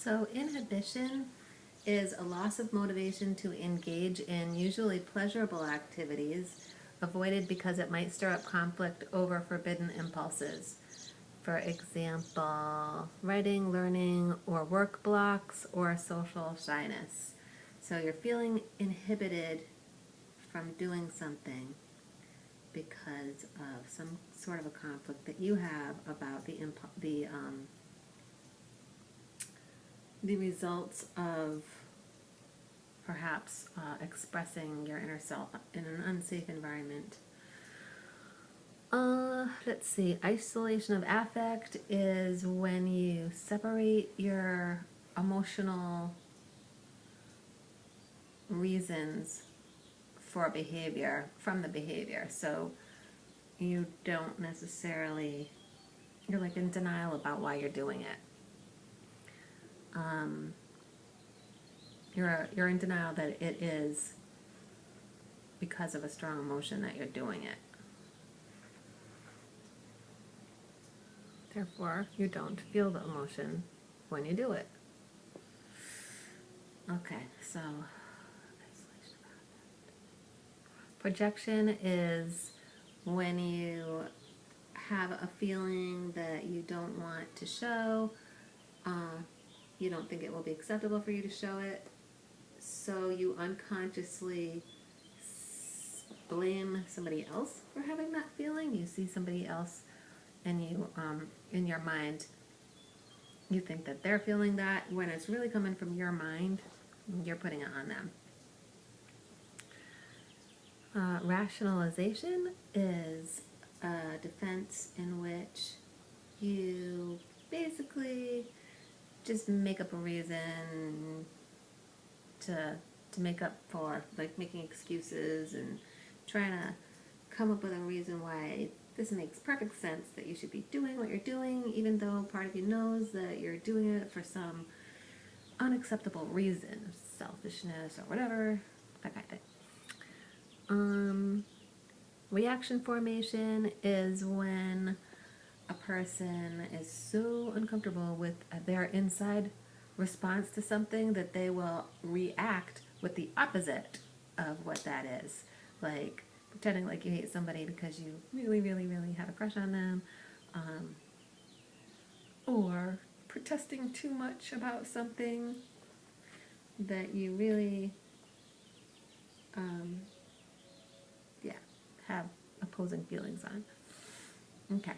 So inhibition is a loss of motivation to engage in usually pleasurable activities, avoided because it might stir up conflict over forbidden impulses. For example, writing, learning, or work blocks, or social shyness. So you're feeling inhibited from doing something because of some sort of a conflict that you have about the results of perhaps expressing your inner self in an unsafe environment. Let's see. Isolation of affect is when you separate your emotional reasons for behavior from the behavior. So you don't necessarily, you're like in denial about why you're doing it. You're in denial that it is because of a strong emotion that you're doing it. Therefore, you don't feel the emotion when you do it. Okay, so projection is when you have a feeling that you don't want to show, you don't think it will be acceptable for you to show it, so you unconsciously blame somebody else for having that feeling. You see somebody else and you, in your mind, you think that they're feeling that when it's really coming from your mind, you're putting it on them. Rationalization is a defense in which you basically just make up a reason to make up for, like making excuses and trying to come up with a reason why this makes perfect sense that you should be doing what you're doing, even though part of you knows that you're doing it for some unacceptable reason, selfishness or whatever, that kind of thing. Reaction formation is when a person is so uncomfortable with their inside response to something that they will react with the opposite of what that is. Like pretending like you hate somebody because you really, really, really have a crush on them, or protesting too much about something that you really have opposing feelings on. Okay,